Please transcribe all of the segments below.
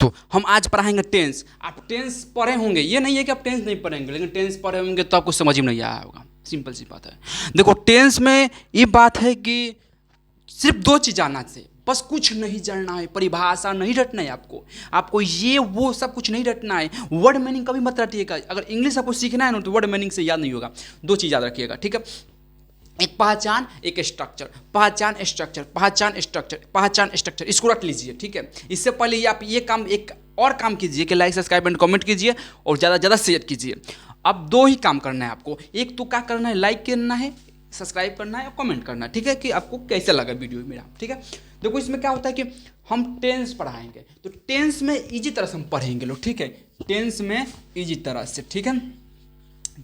तो हम आज पढ़ाएंगे टेंस। आप टेंस पढ़े होंगे, ये नहीं है कि आप टेंस नहीं पढ़ेंगे, लेकिन टेंस पढ़े होंगे तो आपको समझ में नहीं आया होगा। सिंपल सी बात है। देखो टेंस में ये बात है कि सिर्फ दो चीज़ आना चाहिए, बस कुछ नहीं जानना है, परिभाषा नहीं रटना है आपको। आपको ये वो सब कुछ नहीं रटना है। वर्ड मीनिंग कभी मत रटिएगा। अगर इंग्लिश आपको सीखना है ना तो वर्ड मीनिंग से याद नहीं होगा। दो चीज़ याद रखिएगा, ठीक है। एक पहचान, एक स्ट्रक्चर। पहचान स्ट्रक्चर, पहचान स्ट्रक्चर, पहचान स्ट्रक्चर, इसको रट लीजिए, ठीक है। इससे पहले ये आप ये काम एक और काम कीजिए कि लाइक सब्सक्राइब एंड कमेंट कीजिए और ज़्यादा से ज़्यादा शेयर कीजिए। अब दो ही काम करना है आपको। एक तो क्या करना है, लाइक करना है, सब्सक्राइब करना है और कमेंट करना है, ठीक है, कि आपको कैसा लगा वीडियो मेरा, ठीक है। देखो इसमें क्या होता है कि हम टेंस पढ़ाएंगे तो टेंस में इजी तरह से हम पढ़ेंगे लोग, ठीक है। टेंस में इजी तरह से, ठीक है।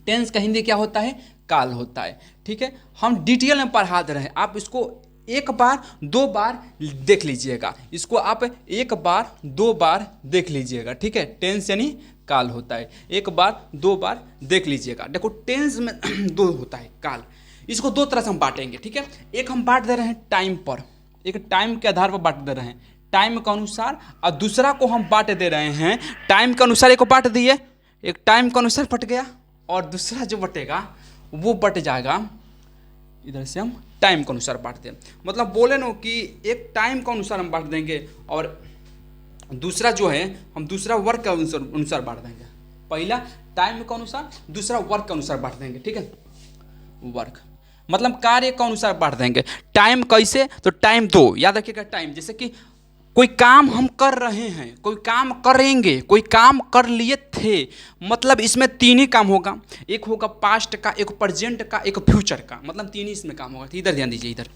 टेंस का हिंदी क्या होता है, काल होता है, ठीक है। हम डिटेल में पढ़ा दे रहे हैं, आप इसको एक बार दो बार देख लीजिएगा। इसको आप एक बार दो बार देख लीजिएगा, ठीक है। टेंस यानी काल होता है, एक बार दो बार देख लीजिएगा। देखो टेंस में दो होता है काल। इसको दो तरह से हम बांटेंगे, ठीक है। एक हम बांट दे रहे हैं टाइम पर, एक टाइम के आधार पर बांट दे रहे हैं टाइम के अनुसार, और दूसरा को हम बांट दे रहे हैं टाइम के अनुसार। एक को बांट दिए, एक टाइम के अनुसार बट गया, और दूसरा जो बटेगा वो बट जाएगा इधर से। हम टाइम के अनुसार बांट दें, मतलब बोले ना कि एक टाइम के अनुसार हम बांट देंगे और दूसरा जो है हम दूसरा वर्क के अनुसार बांट देंगे। पहला टाइम के अनुसार, दूसरा वर्क के अनुसार बांट देंगे, ठीक है। वर्क मतलब कार्य के अनुसार बांट देंगे। टाइम कैसे, तो टाइम दो, याद रखिएगा। टाइम जैसे कि कोई काम हम कर रहे हैं, कोई काम करेंगे, कोई काम कर लिए थे, मतलब इसमें तीन ही काम होगा। एक होगा पास्ट का, एक प्रेजेंट का, एक फ्यूचर का, मतलब तीन ही इसमें काम होगा। इधर ध्यान दीजिए, इधर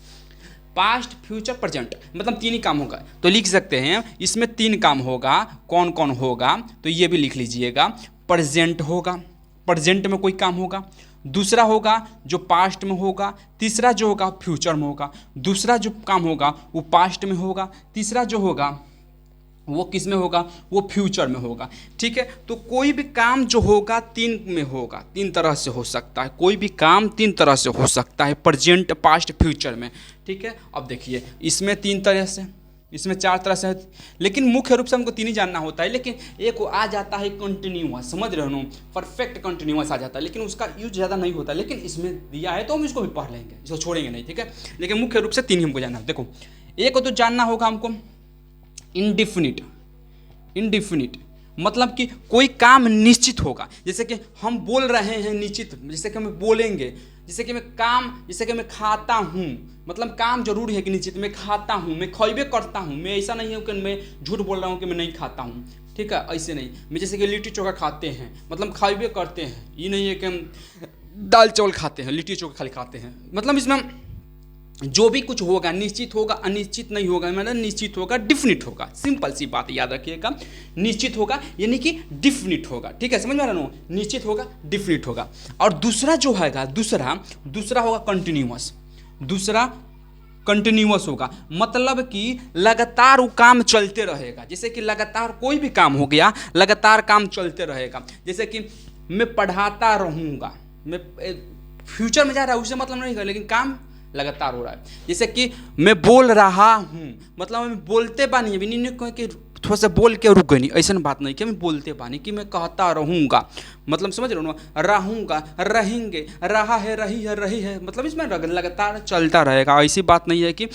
पास्ट फ्यूचर प्रेजेंट, मतलब तीन ही काम होगा। तो लिख सकते हैं इसमें तीन काम होगा। कौन कौन होगा, तो ये भी लिख लीजिएगा। प्रेजेंट होगा, प्रेजेंट में कोई काम होगा। दूसरा होगा जो पास्ट में होगा, तीसरा जो होगा फ्यूचर में होगा। दूसरा जो काम होगा वो पास्ट में होगा, तीसरा जो होगा वो किस में होगा, वो फ्यूचर में होगा, ठीक है। तो कोई भी काम जो होगा तीन में होगा, तीन तरह से हो सकता है। कोई भी काम तीन तरह से हो सकता है, प्रेजेंट, पास्ट, फ्यूचर में, ठीक है। अब देखिए इसमें तीन तरह से, इसमें चार तरह से है, लेकिन मुख्य रूप से हमको तीन ही जानना होता है। लेकिन एक आ जाता है कंटिन्यूअस, समझ रहे हो, परफेक्ट कंटिन्यूअस आ जाता है, लेकिन उसका यूज ज़्यादा नहीं होता। लेकिन इसमें दिया है तो हम इसको भी पढ़ लेंगे, इसको छोड़ेंगे नहीं, ठीक है। लेकिन मुख्य रूप से तीन ही हमको जानना है। देखो एक तो जानना होगा हमको इंडिफिनिट। इंडिफिनिट मतलब कि कोई काम निश्चित होगा, जैसे कि हम बोल रहे हैं निश्चित, जैसे कि हम बोलेंगे, जैसे कि मैं काम, जैसे कि मैं खाता हूँ, मतलब काम जरूर है कि निश्चित। मैं खाता हूँ, मैं खइबे करता हूँ, मैं ऐसा नहीं है कि मैं झूठ बोल रहा हूँ कि मैं नहीं खाता हूँ, ठीक है, ऐसे नहीं। मैं जैसे कि लिट्टी चोखा खाते हैं, मतलब खइबे करते हैं, ये नहीं है कि हम दाल चावल खाते हैं, लिट्टी चोखा खाली खाते हैं। मतलब इसमें जो भी कुछ होगा निश्चित होगा, अनिश्चित नहीं होगा, मतलब निश्चित होगा, डिफिनिट होगा। सिंपल सी बात याद रखिएगा, निश्चित होगा यानी कि डिफिनिट होगा, ठीक है, समझ में आ रहा है। निश्चित होगा, डिफिनिट होगा। और दूसरा जो है दूसरा होगा कंटिन्यूअस। दूसरा कंटिन्यूअस होगा, मतलब कि लगातार वो काम चलते रहेगा। जैसे कि लगातार कोई भी काम हो गया, लगातार काम चलते रहेगा। जैसे कि मैं पढ़ाता रहूँगा, मैं फ्यूचर में जा रहा है उससे मतलब नहीं है, लेकिन काम लगातार हो रहा है। जैसे कि मैं बोल रहा हूँ, मतलब मैं बोलते बानी, अभी नहीं कि थोड़ा सा बोल के रुक गई, नहीं ऐसा बात नहीं कि मैं बोलते बानी कि मैं कहता रहूँगा, मतलब समझ रहे हो ना। रहूँगा, रहेंगे, रहा है, रही है, मतलब इसमें लगातार चलता रहेगा। ऐसी बात नहीं है कि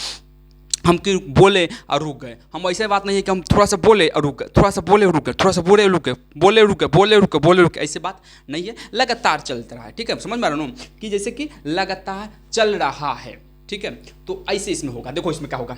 हम कि बोले और रुक गए। हम ऐसे बात नहीं है कि हम थोड़ा सा बोले और रुक गए, थोड़ा सा बोले रुक गए, थोड़ा सा बोले रुक गए, बोले रुक गए, बोले रुक गए, बोले रुक गए, ऐसी बात नहीं है। लगातार चलता रहा है, ठीक है, समझ में आ रहा हूँ कि जैसे कि लगातार चल रहा है, ठीक है। तो ऐसे इसमें होगा। देखो इसमें क्या होगा,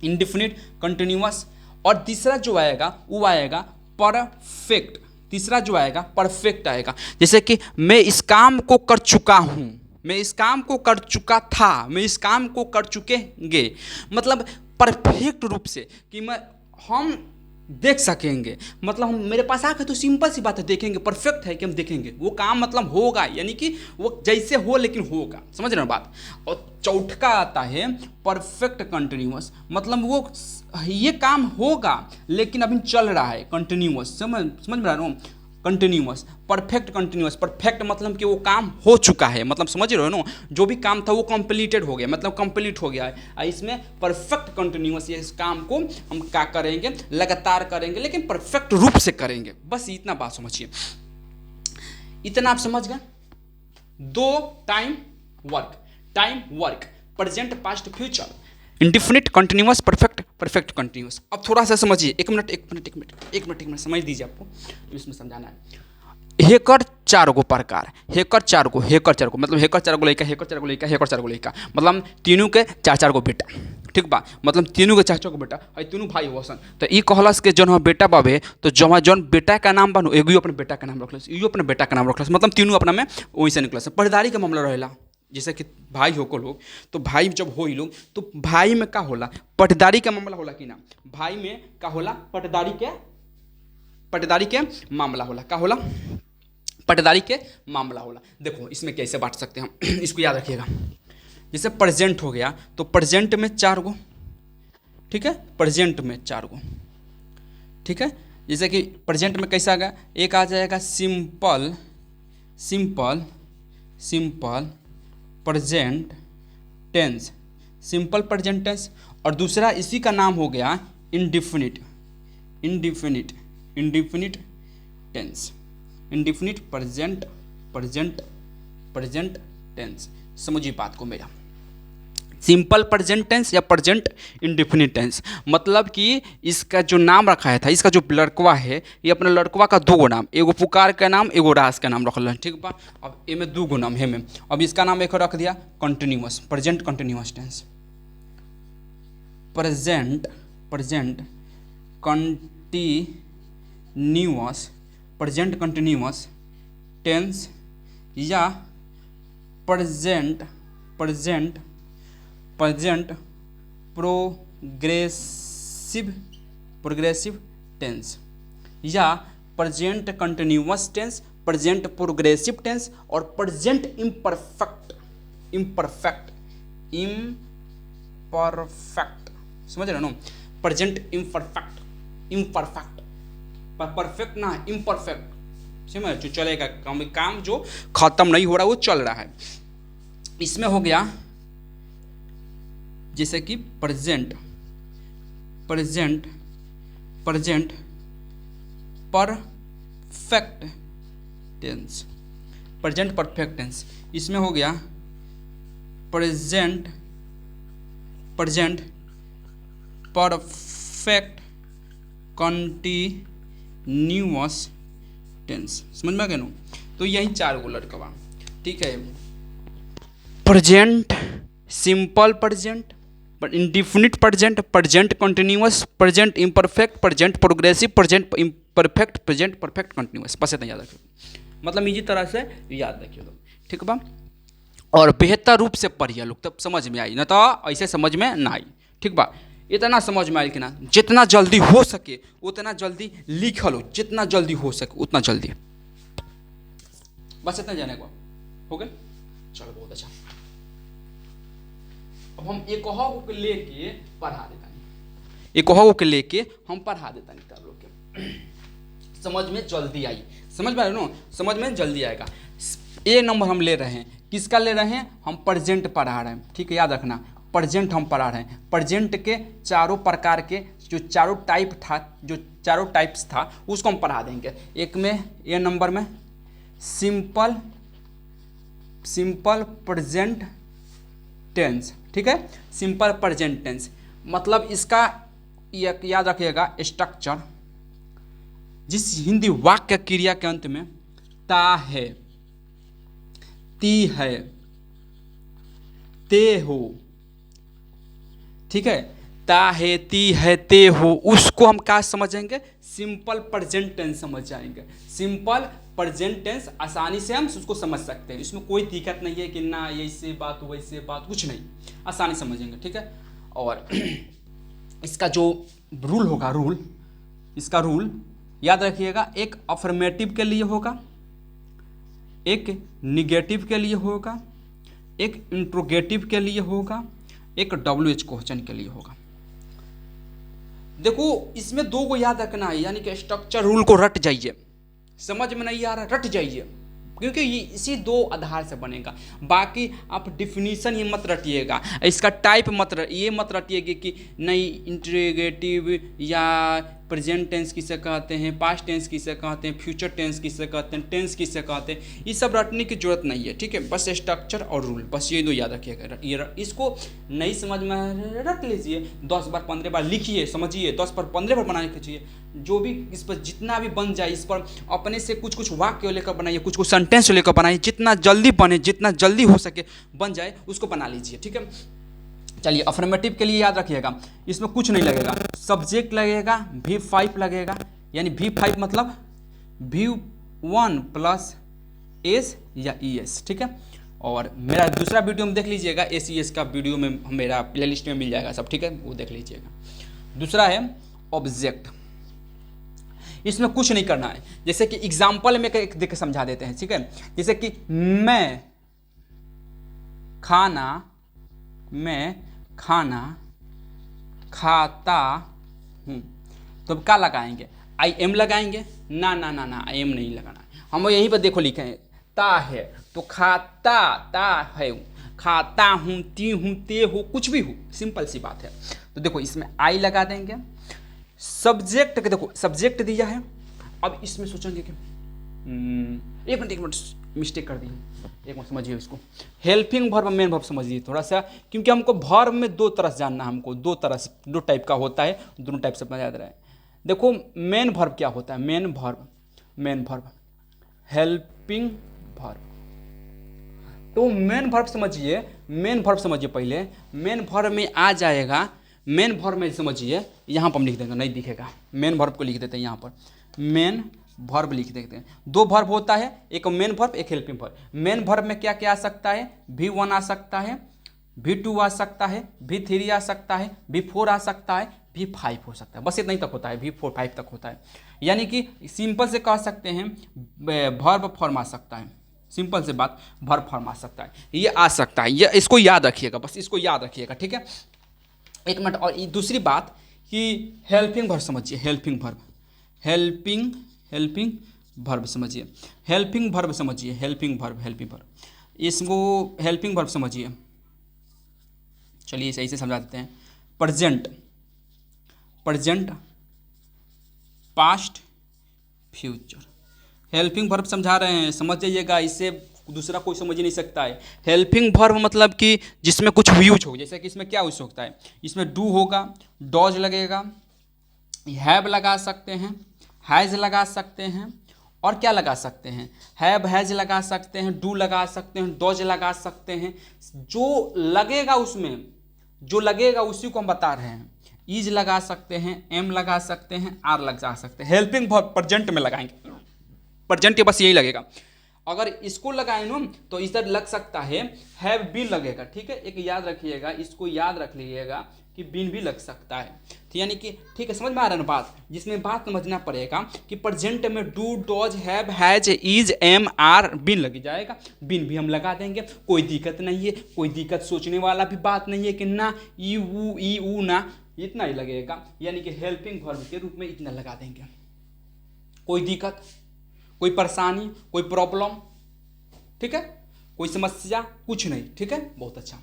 इंडिफिनिट, कंटिन्यूअस, और तीसरा जो आएगा वो आएगा परफेक्ट। तीसरा जो आएगा परफेक्ट आएगा। जैसे कि मैं इस काम को कर चुका हूँ, मैं इस काम को कर चुका था, मैं इस काम को कर चुकेंगे, मतलब परफेक्ट रूप से कि हम देख सकेंगे। मतलब हम मेरे पास आके तो सिंपल सी बात है, देखेंगे, परफेक्ट है कि हम देखेंगे वो काम, मतलब होगा, यानी कि वो जैसे हो लेकिन होगा, समझ रहे हो बात। और चौथा आता है परफेक्ट कंटिन्यूअस, मतलब वो ये काम होगा लेकिन अभी चल रहा है, कंटिन्यूअस, समझ में आ रहा हूँ। Continuous, perfect continuous. परफेक्ट मतलब कि वो काम हो चुका है, मतलब समझ रहे हो ना, जो भी काम था वो कंप्लीटेड हो गया, मतलब कंप्लीट हो गया है। इसमें परफेक्ट कंटिन्यूअस, ये इस काम को हम क्या करेंगे, लगातार करेंगे, लेकिन परफेक्ट रूप से करेंगे। बस इतना बात समझिए, इतना आप समझ गए। दो time work, present past future, indefinite continuous, perfect perfect continuous. अब थोड़ा सा समझिए, एक मिनट समझ दीजिए, आपको इसमें समझाना है। हेकर चार गो प्रकार, हेकर चार गो मतलब हेकर चार गो लड़का, हेकर चार गो लड़का, मतलब तीनों के चार गो बेटा, ठीक बा, मतलब तीनों के चार गो बेटा है, तीनों भाई होसन। तो ई कहलस के जौन बेटा बाबे, तो जौन बेटा का नाम बनू, एगो अपने बेटा का नाम रखलस, इो अपने बेटा का नाम रखलस, मतलब तीनों अपना में वहीं से निकलस। पढ़दारी का मामला रहेला, जैसे कि भाई हो को लोग, तो भाई जब हो लोग, तो भाई में का होला, पटदारी का मामला होला कि ना, भाई में का होला, पटदारी के मामला होला, का होला, पटदारी के मामला होला। देखो इसमें कैसे बांट सकते हैं हम इसको याद रखिएगा। जैसे प्रेजेंट हो गया, तो प्रेजेंट में चार गो, ठीक है, प्रेजेंट में चार गो, ठीक है। जैसे कि प्रेजेंट में कैसा आ गया, एक आ जाएगा simple present tense, simple present tense, और दूसरा इसी का नाम हो गया indefinite tense, indefinite present tense. समझिए बात को मेरा, सिंपल प्रेजेंट टेंस या प्रेजेंट इंडिफिनिट टेंस, मतलब कि इसका जो नाम रखा है था, इसका जो लड़कवा है, ये अपने लड़कवा का दो गो नाम, एगो पुकार का नाम, एगो रास का नाम रखल है, ठीक बा। अब ए में दो गो नाम है में, अब इसका नाम एक रख दिया continuous, present continuous tense, present continuous tense, या प्रेजेंट प्रोग्रेसिव टेंस, या present continuous tense, present progressive tense, और प्रेजेंट इम्परफेक्ट, समझ रहे हो ना, प्रेजेंट इम्परफेक्ट, परफेक्ट ना, इम्परफेक्ट, समझ, जो चलेगा काम जो खत्म नहीं हो रहा वो चल रहा है। इसमें हो गया जैसे कि प्रेजेंट परफेक्ट टेंस, इसमें हो गया प्रेजेंट परफेक्ट कंटिन्यूअस टेंस। समझ में आ गया ना, तो यही चार गो लड़कवा, ठीक है। Present, simple present, indefinite present, present continuous, present imperfect, present progressive, present imperfect, present perfect continuous. बस इतना याद रखिए, मतलब इसी तरह से याद रखिए लोग, ठीक बा। और बेहतर रूप से पढ़िए लोग, तब समझ में आई, ना तो ऐसे समझ में ना आई, ठीक बा। इतना समझ में आयल कि ना, जितना जल्दी हो सके उतना जल्दी लिख लो, जितना जल्दी हो सके उतना जल्दी। बस इतना जाने को हो गया, चलो बहुत अच्छा। अब हम एक को लेके पढ़ा देता नहीं, एक को लेके हम पढ़ा देता नहीं, कर लोग के समझ में जल्दी आई, समझ में आ रहे हो, समझ में जल्दी आएगा। ए नंबर हम ले रहे हैं, किसका ले रहे हैं, हम प्रेजेंट पढ़ा रहे हैं, ठीक है, याद रखना, प्रेजेंट हम पढ़ा रहे हैं। प्रेजेंट के चारों प्रकार के जो चारों टाइप्स था उसको हम पढ़ा देंगे। एक में ए नंबर में सिंपल प्रेजेंट टेंस, ठीक है, सिंपल प्रेजेंट टेंस, मतलब इसका याद रखिएगा स्ट्रक्चर, जिस हिंदी वाक्य क्रिया के अंत में ता है, ती है, ते हो, ठीक है, ता है, ती है, ते हो, उसको हम क्या समझेंगे, सिंपल प्रेजेंट टेंस समझ जाएंगे। सिंपल प्रेजेंट टेंस आसानी से हम उसको समझ सकते हैं, इसमें कोई दिक्कत नहीं है कि ना ऐसे बात वैसे बात, कुछ नहीं, आसानी समझेंगे, ठीक है। और इसका जो रूल होगा, इसका रूल याद रखिएगा, एक अफर्मेटिव के लिए होगा, एक निगेटिव के लिए होगा, एक इंट्रोगेटिव के लिए होगा, एक WH क्वेश्चन के लिए होगा। देखो इसमें दो को याद रखना है, यानी कि स्ट्रक्चर रूल को रट जाइए, समझ में नहीं आ रहा रट जाइए, क्योंकि ये इसी दो आधार से बनेगा। बाकी आप डिफिनीशन ये मत रटिएगा, इसका टाइप ये मत रटिएगा कि नहीं इंट्रोगेटिव या प्रेजेंट टेंस किसे कहते हैं, पास्ट टेंस किसे कहते हैं, फ्यूचर टेंस किसे कहते हैं, टेंस किसे कहते हैं, ये सब रटने की जरूरत नहीं है, ठीक है। बस स्ट्रक्चर और रूल, बस ये दो याद रखिएगा। ये इसको नहीं समझ में रट लीजिए, 10 बार 15 बार लिखिए, समझिए, 10 बार 15 बार बनाने के चाहिए। जो भी इस पर जितना भी बन जाए, इस पर अपने से कुछ कुछ वाक्य लेकर बनाइए, कुछ कुछ सेंटेंस लेकर बनाइए, जितना जल्दी बने, जितना जल्दी हो सके बन जाए उसको बना लीजिए, ठीक है। चलिए अफर्मेटिव के लिए याद रखिएगा, इसमें कुछ नहीं लगेगा, सब्जेक्ट लगेगा, V5 लगेगा, यानी V5 मतलब V1 प्लस एस या ES, ठीक है। और मेरा दूसरा वीडियो में देख लीजिएगा, SES का वीडियो में मेरा प्लेलिस्ट में मिल जाएगा सब, ठीक है, वो देख लीजिएगा। दूसरा है ऑब्जेक्ट, इसमें कुछ नहीं करना है। जैसे कि एग्जाम्पल में देख के समझा देते हैं, ठीक है। जैसे कि मैं खाना खाता हूँ, तो क्या लगाएंगे, आई एम लगाएंगे, ना ना ना ना आई एम नहीं लगाना है, हम यहीं पर देखो लिखे हैं ता है, तो खाता ता है, खाता हूँ, ती हूँ, ते हो, कुछ भी हो, सिंपल सी बात है। तो देखो इसमें आई लगा देंगे। सब्जेक्ट के देखो सब्जेक्ट दिया है, अब इसमें सोचेंगे कि एक मिनट मिस्टेक कर दी, एक मिनट समझिए इसको। हेल्पिंग वर्ब मेन वर्ब समझिए थोड़ा सा, क्योंकि हमको वर्ब में दो तरह से जानना है, हमको दो तरह से, दो टाइप का होता है, दोनों टाइप से अपना याद रहे। देखो मेन वर्ब क्या होता है, मेन वर्ब हेल्पिंग वर्ब। तो मेन वर्ब समझिए, पहले मेन वर्ब में आ जाएगा, मेन वर्ब में समझिए, यहाँ पर हम लिख देंगे, नहीं दिखेगा, मेन वर्ब को लिख देते हैं यहाँ पर, मेन वर्ब लिख देते हैं। दो वर्ब होता है, एक मेन वर्ब, एक हेल्पिंग वर्ब। मेन वर्ब में क्या क्या आ सकता है, V1 आ सकता है, V2 आ सकता है, V3 आ सकता है, V4 आ सकता है, V5 हो सकता है, बस इतना ही तक होता है, V4 5 तक होता है। यानी कि सिंपल से कह सकते हैं वर्ब फॉर्म आ सकता है, सिंपल से बात, वर्ब फॉर्म आ सकता है, ये आ सकता है, ये इसको याद रखिएगा, बस इसको याद रखिएगा, ठीक है। एक मिनट, और दूसरी बात कि हेल्पिंग वर्ब समझिए, हेल्पिंग वर्ब समझिए, इसको हेल्पिंग वर्ब समझिए। चलिए सही से समझा देते हैं। Present, past, future, helping verb समझा रहे हैं, समझ जाइएगा, इससे दूसरा कोई समझ ही नहीं सकता है। हेल्पिंग वर्ब मतलब कि जिसमें कुछ यूज हो, जैसे कि इसमें क्या यूज होता है, इसमें डू होगा, डॉज लगेगा, हैव लगा सकते हैं, हैज़ लगा सकते हैं, और क्या लगा सकते हैं, हैव हैज़ लगा सकते हैं, डू लगा सकते हैं, डॉज लगा सकते हैं। जो लगेगा उसमें, जो लगेगा उसी को हम बता रहे हैं। इज लगा सकते हैं, एम लगा सकते हैं, आर लगा सकते हैं। हेल्पिंग वर्ब प्रेजेंट में लगाएंगे, प्रेजेंट के बस यही लगेगा। अगर इसको लगाए ना तो इधर लग सकता है हैव बीन लगेगा, ठीक है। एक याद रखिएगा, इसको याद रख लीजिएगा कि बीन भी लग सकता है, तो यानी कि ठीक है, समझ में आ रहा है ना बात। जिसमें बात समझना पड़ेगा कि प्रेजेंट में do, does, have, has, is, am, are, been लग जाएगा, बीन भी हम लगा देंगे, कोई दिक्कत नहीं है, कोई दिक्कत सोचने वाला भी बात नहीं है कि ना ई ऊ ना, इतना ही लगेगा, यानी कि हेल्पिंग वर्ब के रूप में इतना लगा देंगे। कोई दिक्कत, कोई परेशानी, कोई प्रॉब्लम, ठीक है, कोई समस्या, कुछ नहीं, ठीक है, बहुत अच्छा।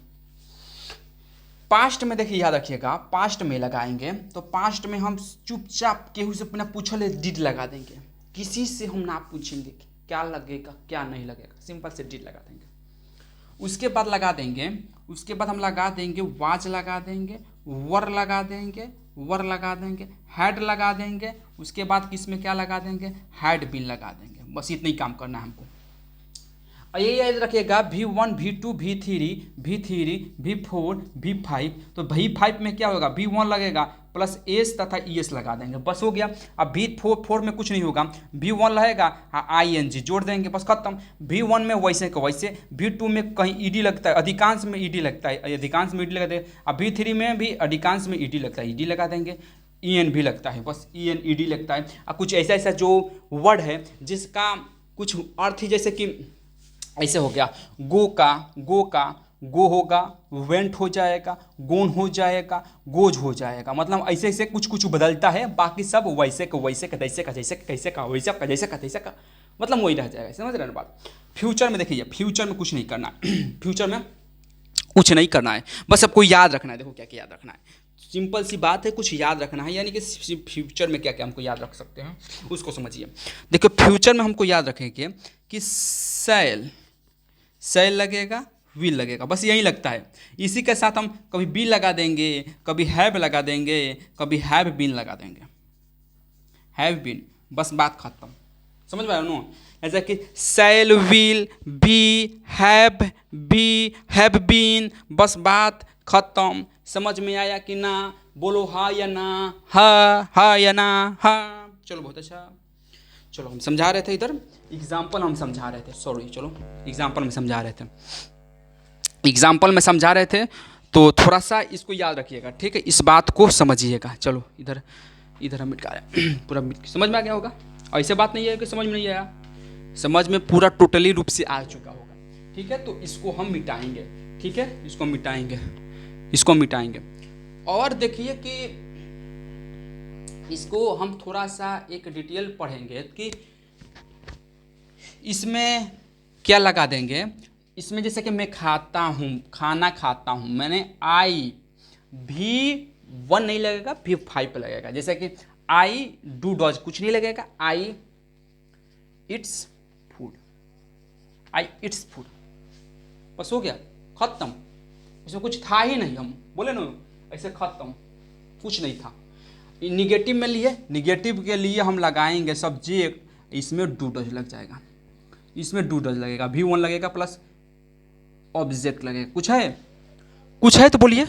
पास्ट में देखिए याद रखिएगा, पास्ट में लगाएंगे तो पास्ट में हम चुपचाप केहू से अपना पूछल डिड लगा देंगे, किसी से हम ना पूछेंगे कि क्या लगेगा क्या नहीं लगेगा, सिंपल से डिड लगा देंगे। उसके बाद लगा देंगे, उसके बाद हम लगा देंगे वाज लगा देंगे, वर लगा देंगे, हैड लगा देंगे, उसके बाद किसमें क्या लगा देंगे, हैड बीन लगा देंगे। बस इतना ही काम करना है हमको। ये याद रखिएगा V1, V2, V3, V4, V5। तो V5 में क्या होगा, V1 लगेगा प्लस एस तथा ES लगा देंगे, बस हो गया। अब V4 में कुछ नहीं होगा, V1 रहेगा, ING जोड़ देंगे, बस खत्म। V1 में वैसे का वैसे, V2 में कहीं ED लगता है, अधिकांश में ED लगता है, अब V3 में भी अधिकांश में ED लगता है, ED लगा देंगे। EN भी लगता है, बस EN ED लगता है। और कुछ ऐसा जो वर्ड है जिसका कुछ अर्थ ही, जैसे कि ऐसे हो गया गो का गो होगा, वेंट हो जाएगा, गोन हो जाएगा, गोज हो जाएगा। मतलब ऐसे ऐसे कुछ कुछ बदलता है, बाकी सब वैसे का वैसे का, तैसे का जैसे का, कैसे का वैसे का, जैसे का तैसे का, मतलब वही रह जाएगा। समझ रहे हैं ना बात। फ्यूचर में देखिए, फ्यूचर में कुछ नहीं करना फ्यूचर में कुछ नहीं करना है, बस सबको याद रखना है। देखो क्या क्या याद रखना है, सिंपल सी बात है, कुछ याद रखना है। यानी कि फ्यूचर में क्या क्या हमको याद रख सकते हैं उसको समझिए। देखो फ्यूचर में हमको याद रखेंगे कि सेल, सेल लगेगा, विल लगेगा, बस यही लगता है। इसी के साथ हम कभी बी लगा देंगे, कभी हैव लगा देंगे, कभी हैव बीन लगा देंगे, हैव बीन, बस बात खत्म। समझ पाए नो। ऐसा कि shall, will, be, have been, बस बात खत्म। समझ में आया कि ना? बोलो हाँ या ना, हाँ या ना, हाँ। चलो बहुत अच्छा। चलो हम समझा रहे थे इधर एग्जाम्पल, हम समझा रहे थे, सॉरी, चलो एग्जाम्पल में समझा रहे थे, एग्जाम्पल में समझा रहे थे। तो थोड़ा सा इसको याद रखिएगा, ठीक है, इस बात को समझिएगा। चलो इधर इधर हम मिटा पूरा समझ में आ गया होगा। ऐसे बात नहीं है कि समझ में नहीं आया, समझ में पूरा टोटली रूप से आ चुका होगा। ठीक है, तो इसको हम मिटाएंगे। ठीक है, इसको मिटाएंगे, इसको मिटाएंगे। और देखिए कि इसको हम थोड़ा सा एक डिटेल पढ़ेंगे कि इसमें क्या लगा देंगे। इसमें जैसे कि मैं खाता हूँ, खाना खाता हूँ, मैंने आई भी 1 नहीं लगेगा, भी 5 पे लगेगा। जैसे कि आई डू डॉज कुछ नहीं लगेगा, I its food, I its food, बस हो गया, खत्म। इसमें कुछ था ही नहीं, हम बोले ना ऐसे खत्म, कुछ नहीं था। निगेटिव में लिए, निगेटिव के लिए हम लगाएंगे सब्जेक्ट, इसमें डू डज लग जाएगा, इसमें डू डज लगेगा, भी 1 लगेगा प्लस ऑब्जेक्ट लगेगा। कुछ है, कुछ है तो बोलिए,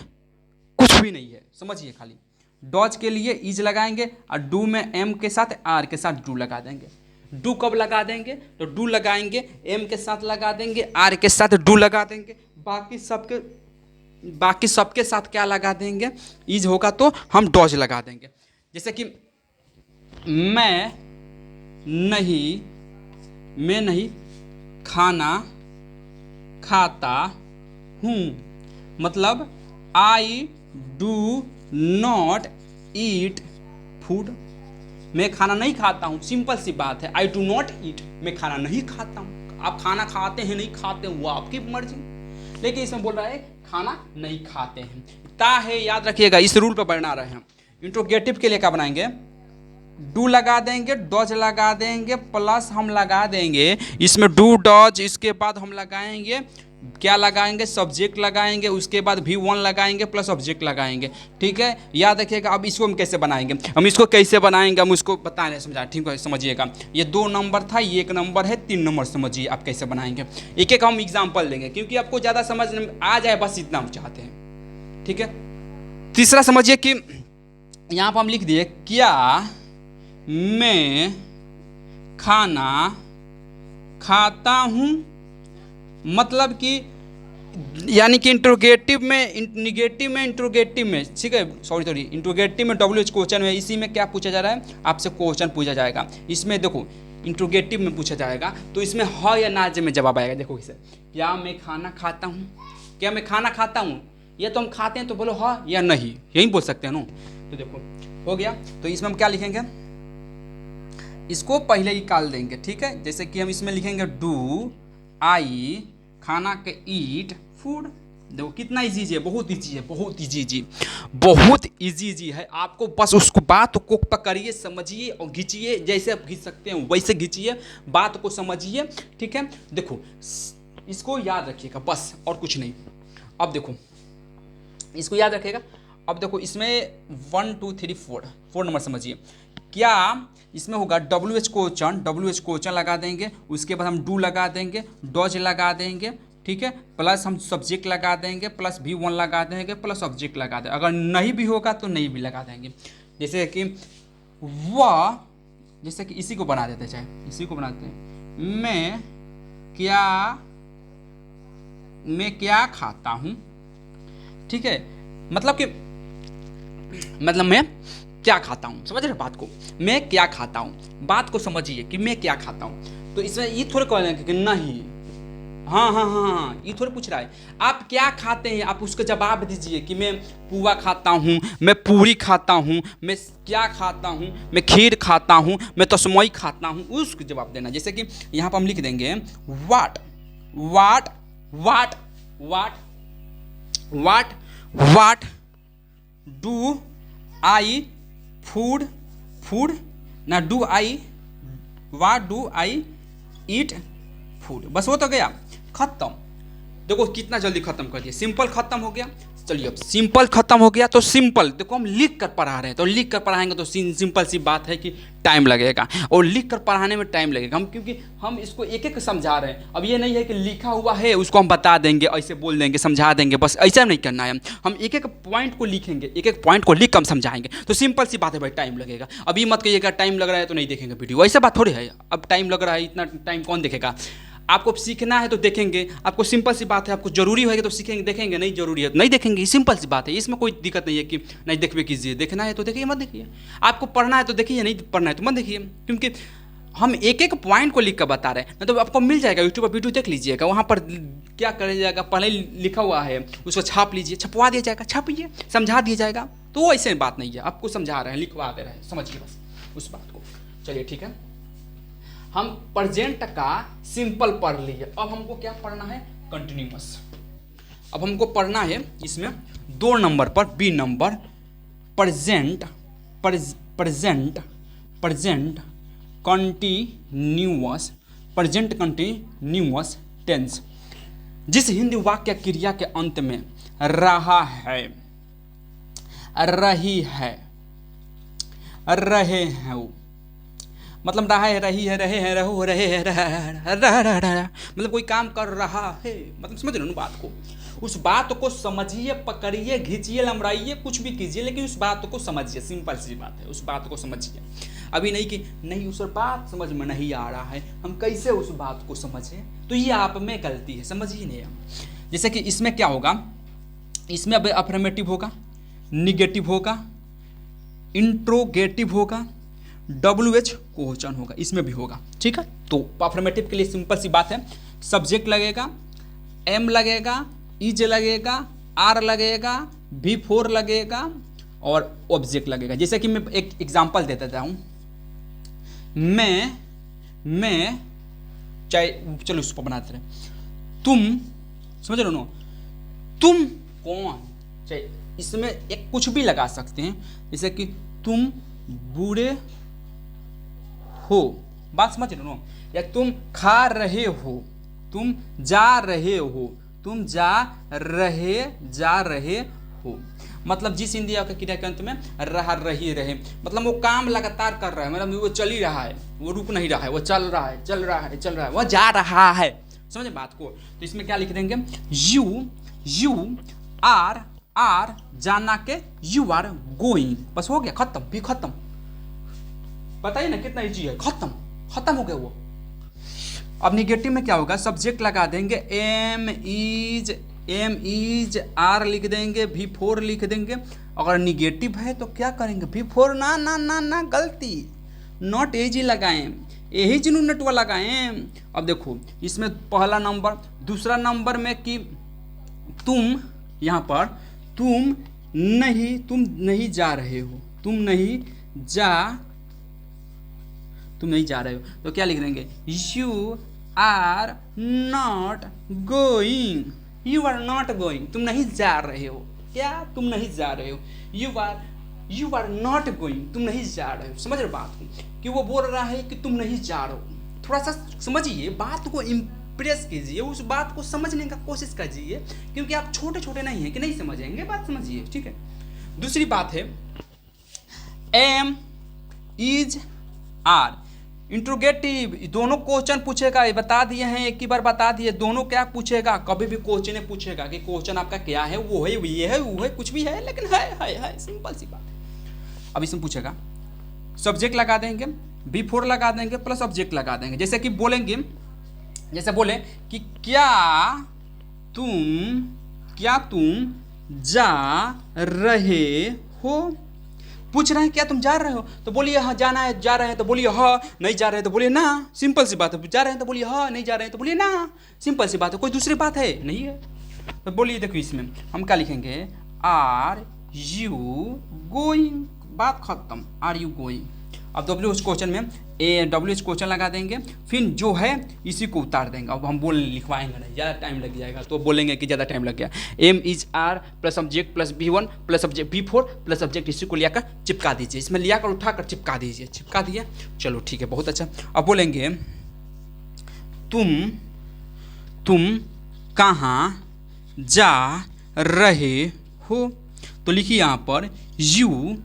कुछ भी नहीं है, समझिए खाली। डॉज के लिए इज लगाएंगे और डू में एम के साथ आर के साथ डू लगा देंगे। डू कब लगा देंगे? तो डू लगाएंगे, एम के साथ लगा देंगे, आर के साथ डू लगा देंगे, बाकी सबके साथ क्या लगा देंगे? इज होगा तो हम डॉज लगा देंगे। जैसे कि मैं नहीं खाना खाता हूँ, मतलब I do not eat food. मैं खाना नहीं खाता हूँ, सिंपल सी बात है, आई डू नॉट ईट, मैं खाना नहीं खाता हूँ। आप खाना खाते हैं नहीं खाते हैं वो आपकी मर्जी, लेकिन इसमें बोल रहा है खाना नहीं खाते हैं। ता है, याद रखिएगा, इस रूल पर बना रहे हैं। इंट्रोगेटिव के लिए क्या बनाएंगे? डू लगा देंगे, डॉज लगा देंगे, प्लस हम लगा देंगे इसमें डू डॉज, इसके बाद हम लगाएंगे क्या लगाएंगे? सब्जेक्ट लगाएंगे, उसके बाद भी 1 लगाएंगे प्लस ऑब्जेक्ट लगाएंगे। ठीक है, याद रखिएगा। अब इसको हम कैसे बनाएंगे? हम इसको कैसे बनाएंगे हम उसको बता रहे, समझा, ठीक है, समझिएगा। ये 2 नंबर था, ये 1 नंबर है, 3 नंबर, समझिए आप कैसे बनाएंगे। एक एक हम एग्जाम्पल देंगे क्योंकि आपको ज़्यादा समझ आ जाए, बस इतना हम चाहते हैं। ठीक है, तीसरा समझिए कि यहाँ पर हम लिख दिए, क्या मैं खाना खाता हूँ, मतलब कि यानी कि इंट्रोगेटिव में, निगेटिव में, इंट्रोगेटिव में, ठीक है, सॉरी, इंट्रोगेटिव में WH क्वेश्चन है, इसी में क्या पूछा जा रहा है आपसे? क्वेश्चन पूछा जाएगा। इसमें देखो इंट्रोगेटिव में पूछा जाएगा तो इसमें हाँ या ना में जवाब आएगा। देखो इसे, क्या मैं खाना खाता हूँ, क्या मैं खाना खाता हूँ, ये तो हम खाते हैं तो बोलो हाँ या नहीं, यही बोल सकते हैं ना। तो देखो हो गया, तो इसमें हम क्या लिखेंगे? इसको पहले ही निकाल देंगे। ठीक है, जैसे कि हम इसमें लिखेंगे डू आई खाना के ईट फूड। देखो कितना इजी है, बहुत इजी है, बहुत इजी, बहुत इजी है। आपको बस उसको बात को पकड़िए, समझिए और घिंचिए, जैसे आप घिंच सकते हैं वैसे घिंचिए, बात को समझिए। ठीक है, देखो इसको याद रखिएगा बस, और कुछ नहीं। अब देखो इसको याद रखिएगा। अब देखो इसमें 1 2 3 4 नंबर समझिए। क्या इसमें होगा? WH क्वेश्चन लगा देंगे, उसके बाद हम डू लगा देंगे, डॉज लगा देंगे, ठीक है, प्लस हम सब्जेक्ट लगा देंगे, प्लस भी 1 लगा देंगे, प्लस ऑब्जेक्ट लगा देंगे। अगर नहीं भी होगा तो नहीं भी लगा देंगे। जैसे कि वह, जैसे कि इसी को बना देते, चाहे इसी को बनाते हैं, मैं क्या खाता हूँ। ठीक है, मतलब मैं क्या खाता हूँ, समझ रहे बात को? मैं क्या खाता हूँ, बात को समझिए कि मैं क्या खाता हूँ। तो इसमें ये थोड़े कहेंगे कि नहीं, हाँ हाँ हाँ हाँ, ये थोड़ी पूछ रहा है आप क्या खाते हैं, आप उसका जवाब दीजिए कि मैं पुआ खाता हूँ, मैं पूरी खाता हूँ, मैं क्या खाता हूँ, मैं खीर खाता हूँ, मैं तस्मई खाता हूँ, उसको जवाब देना। जैसे कि यहाँ पर हम लिख देंगे what what what what what what do I food food ना do I what do I eat food. बस वो तो गया, खत्म। देखो कितना जल्दी खत्म कर दिया, सिंपल खत्म हो गया। चलिए अब सिंपल खत्म हो गया तो सिंपल देखो हम लिख कर पढ़ा रहे हैं, तो लिख कर पढ़ाएंगे तो सिंपल सी बात है कि टाइम लगेगा, और लिख कर पढ़ाने में टाइम लगेगा। हम क्योंकि हम इसको एक एक समझा रहे हैं। अब ये नहीं है कि लिखा हुआ है उसको हम बता देंगे, ऐसे बोल देंगे, समझा देंगे, बस ऐसा नहीं करना है। हम एक एक पॉइंट को लिखेंगे, एक एक पॉइंट को लिख कर हम समझाएंगे, तो सिंपल सी बात है भाई, टाइम लगेगा। अभी मत कहिएगा टाइम लग रहा है तो नहीं देखेंगे वीडियो, ऐसा बात थोड़ी है। अब टाइम लग रहा है, इतना टाइम कौन देखेगा। आपको सीखना है तो देखेंगे, आपको सिंपल सी बात है, आपको जरूरी होगा तो सीखेंगे, देखेंगे, नहीं जरूरी है तो नहीं देखेंगे, सिंपल सी बात है। इसमें कोई दिक्कत नहीं है कि नहीं देखिए कीजिए, देखना है तो देखिए, मत देखिए। आपको पढ़ना है तो देखिए, नहीं पढ़ना है तो मत देखिए, क्योंकि हम एक एक पॉइंट को लिख कर बता रहे हैं। तो आपको मिल जाएगा यूट्यूब पर, वीडियो देख लीजिएगा, वहाँ पर क्या कर जाएगा, पहले लिखा हुआ है उसको छाप लीजिए, छपवा दिया जाएगा, छापिए, समझा दिया जाएगा। तो वो ऐसे बात नहीं है, आपको समझा रहे हैं, लिखवा दे रहे हैं, समझिए बस उस बात को। चलिए ठीक है, हम प्रेजेंट का सिंपल पढ़ लिए। अब हमको क्या पढ़ना है, कंटिन्यूअस। अब हमको पढ़ना है इसमें 2 नंबर पर, B number, present present present continuous, present continuous tense, जिस हिंदी वाक्य क्रिया के अंत में रहा है, रही है, रहे हैं, मतलब रहा है, रही है, रहे हैं, रहो, रहे हैं, रहा, मतलब कोई काम कर रहा है, मतलब समझ रहे हो बात को। उस बात को समझिए, पकड़िए, घींचिए, लमड़ाइए, कुछ भी कीजिए, लेकिन उस बात को समझिए, सिंपल सी बात है, उस बात को समझिए। अभी नहीं कि नहीं उस बात समझ में नहीं आ रहा है, हम कैसे उस बात को समझें, तो ये आप में गलती है, समझिए नहीं हम। जैसे कि इसमें क्या होगा, इसमें अब अफर्मेटिव होगा, निगेटिव होगा, इंट्रोगेटिव होगा, WH क्वेश्चन होगा, इसमें भी होगा, ठीक है। तो अफर्मेटिव के लिए सिंपल सी बात है, सब्जेक्ट लगेगा, M लगेगा, इज लगेगा, R लगेगा, V4 लगेगा और ऑब्जेक्ट लगेगा। जैसे कि मैं एक एग्जांपल दे देता हूँ, मैं चाहे चलो उसको बनाते रहे, तुम समझ रहे हो, तुम कौन, चाहे इसमें एक कुछ भी लगा सकते हैं, जैसे कि तुम बूढ़े हो, बात समझ रहे हो, या तुम खा रहे हो, तुम जा रहे हो, तुम जा रहे हो, मतलब जिस इंद्रिया के क्रिया के अंत में रहा, रही, रहे, मतलब वो काम लगातार कर रहा है, मतलब वो चल ही रहा है, वो रुक नहीं रहा है, वो चल रहा है, चल रहा है, चल रहा है, वो जा रहा है, समझे बात को। तो इसमें क्या लिख देंगे, यू आर जाना के यू आर गोइंग, बस हो गया, खत्म, भी खत्म। बताइए ना कितना इजी है, खत्म हो गया वो। अब निगेटिव में क्या होगा, सब्जेक्ट लगा देंगे, एम इज आर लिख देंगे, V4 लिख देंगे। अगर निगेटिव है तो क्या करेंगे, V4 ना ना ना ना, गलती, नॉट एजी लगाएं, यही जिन्हों नटवा लगाएं। अब देखो इसमें पहला नंबर, दूसरा नंबर में कि तुम, यहाँ पर तुम नहीं जा रहे हो, तुम नहीं जा रहे हो, तो क्या लिख देंगे, you are not going, you are not going, तुम नहीं जा रहे हो, क्या तुम नहीं जा रहे हो, यू आर नॉट गोइंग, तुम नहीं जा रहे हो। समझ रहे बात को, कि वो बोल रहा है कि तुम नहीं जा रहे हो। थोड़ा सा समझिए, बात को इम्प्रेस कीजिए, उस बात को समझने का कोशिश कीजिए, क्योंकि आप छोटे छोटे नहीं हैं कि नहीं समझेंगे, बात समझिए, ठीक है। दूसरी बात है, एम इज आर, इंट्रोगेटिव, दोनों क्वेश्चन पूछेगा, ये बता दिए हैं, एक ही बार बता दिए, दोनों क्या पूछेगा, कभी भी क्वेश्चन पूछेगा कि क्वेश्चन आपका क्या है, वो है, ये है, वो है, कुछ भी है, लेकिन है, सिंपल सी बात है। अब इसमें पूछेगा, सब्जेक्ट लगा देंगे, V4 लगा देंगे, प्लस ऑब्जेक्ट लगा देंगे। जैसे कि बोलेंगे, जैसे बोले कि क्या तुम जा रहे हो, पूछ रहे हैं क्या तुम जा रहे हो, तो बोलिए हाँ जाना है, जा रहे हैं तो बोलिए हाँ, नहीं जा रहे हैं तो बोलिए ना, सिंपल सी बात है। जा रहे हैं तो बोलिए हाँ, नहीं जा रहे हैं तो बोलिए ना, सिंपल सी बात है। कोई दूसरी बात है नहीं है। तो बोलिए देखो इसमें हम क्या लिखेंगे, आर यू गोइंग, बात खत्म, आर यू गोइंग। अब WH क्वेश्चन में WH क्वेश्चन लगा देंगे, फिर जो है इसी को उतार देंगे। अब हम बोल लिखवाएंगे नहीं, ज़्यादा टाइम लग जाएगा, तो बोलेंगे कि ज़्यादा टाइम लग गया। Am is are plus subject plus B1 plus subject B4 plus subject, इसी को लियाकर चिपका दीजिए, इसमें लियाकर उठाकर चिपका दीजिए। चिपका दिए, चलो ठीक है, बहुत अच्छा। अब बोलेंगे तुम कहाँ जा रहे हो, तो लिखिए यहाँ पर यू